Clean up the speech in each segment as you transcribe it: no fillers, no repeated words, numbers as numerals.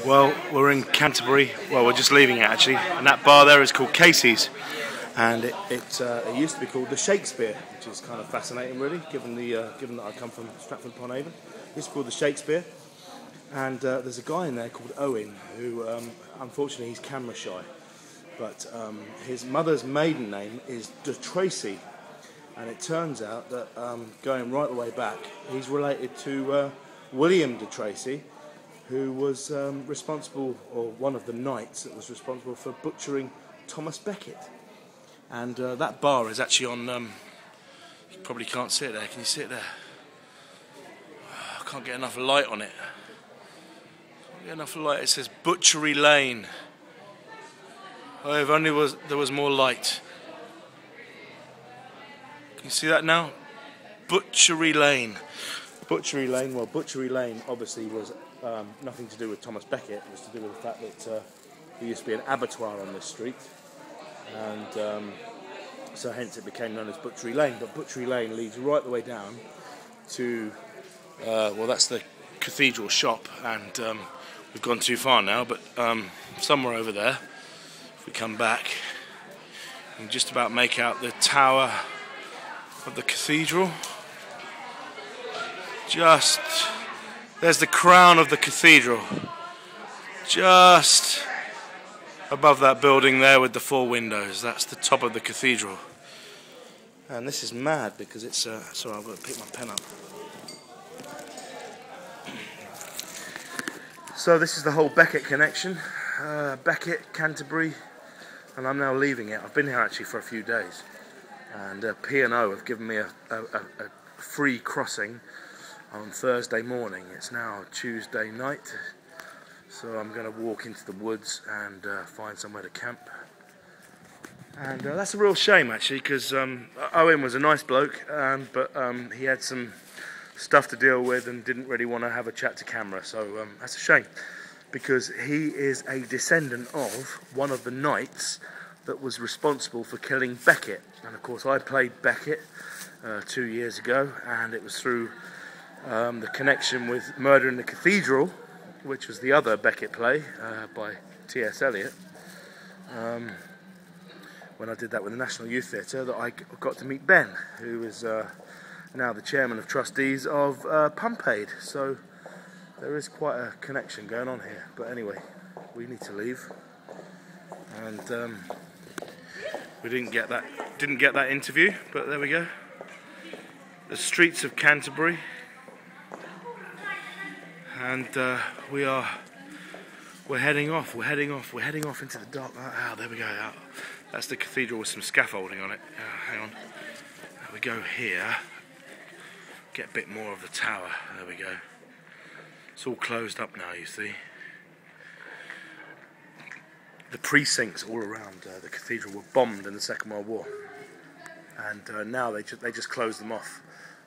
Well, we're in Canterbury. Well, we're just leaving it actually, and that bar there is called Casey's, and it used to be called the Shakespeare, which is kind of fascinating, really, given that I come from Stratford-upon-Avon. It used to be called the Shakespeare, and there's a guy in there called Owen who, unfortunately, he's camera shy, but his mother's maiden name is Tracy, and it turns out that going right the way back, he's related to William de Tracy, who was responsible, or one of the knights that was responsible for butchering Thomas Becket. And that bar is actually on, you probably can't see it there, can you see it there? I can't get enough light on it. Can't get enough light, it says Butchery Lane. Oh, if only there was more light. Can you see that now? Butchery Lane. Butchery Lane, well, Butchery Lane obviously was nothing to do with Thomas Becket. It was to do with the fact that there used to be an abattoir on this street, and so hence it became known as Butchery Lane. But Butchery Lane leads right the way down to, well, that's the cathedral shop, and we've gone too far now, but somewhere over there, if we come back, you can just about make out the tower of the cathedral. There's the crown of the cathedral, just above that building there with the 4 windows. That's the top of the cathedral. And this is mad because it's, sorry, I've got to pick my pen up. So this is the whole Becket connection, Becket, Canterbury, and I'm now leaving it. I've been here actually for a few days, and P&O have given me a free crossing on Thursday morning. It's now Tuesday night, so I'm going to walk into the woods and find somewhere to camp. And that's a real shame actually, because Owen was a nice bloke, but he had some stuff to deal with and didn't really want to have a chat to camera, so that's a shame, because he is a descendant of one of the knights that was responsible for killing Becket. And of course I played Becket 2 years ago, and it was through the connection with Murder in the Cathedral, which was the other Becket play by T.S. Eliot, when I did that with the National Youth Theatre, that I got to meet Ben, who is now the chairman of trustees of Pump-Aid. So there is quite a connection going on here. But anyway, we need to leave, and we didn't get that interview, but there we go. The streets of Canterbury. And we're heading off into the dark. Oh, there we go. Oh, that's the cathedral with some scaffolding on it. Oh, hang on. There we go here. Get a bit more of the tower. There we go. It's all closed up now, you see. The precincts all around the cathedral were bombed in the Second World War, and now they just close them off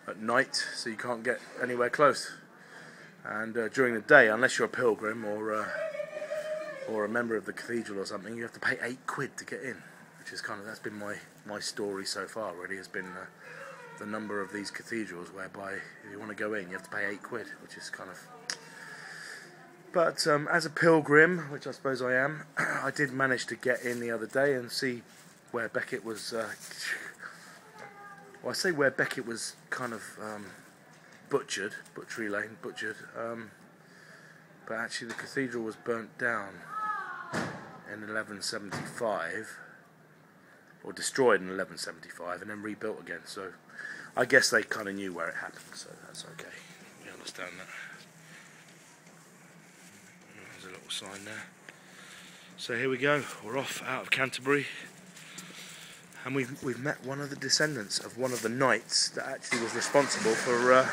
at night, so you can't get anywhere close. And during the day, unless you're a pilgrim or a member of the cathedral or something, you have to pay £8 to get in, which is that's been my story so far. Really, has been the number of these cathedrals whereby if you want to go in, you have to pay £8, which is kind of. But as a pilgrim, which I suppose I am, I did manage to get in the other day and see where Becket was. Well, I say where Becket was kind of. Butchered, Butchery Lane, butchered, but actually the cathedral was burnt down in 1175, or destroyed in 1175, and then rebuilt again, so I guess they kind of knew where it happened, so that's okay, we understand that. There's a little sign there. So here we go, we're off out of Canterbury, and we've met one of the descendants of one of the knights that actually was responsible for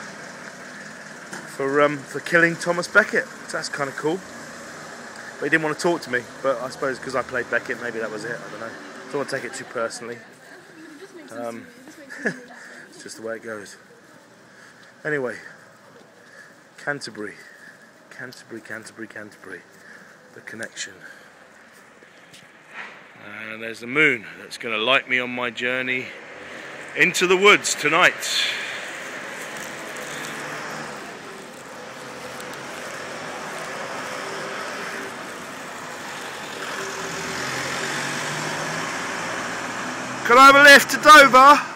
killing Thomas Becket. So that's kind of cool. But he didn't want to talk to me. But I suppose because I played Becket, maybe that was it. I don't know. Don't want to take it too personally. It's just the way it goes. Anyway, Canterbury, the connection. And there's the moon that's going to light me on my journey into the woods tonight. Can I have a lift to Dover?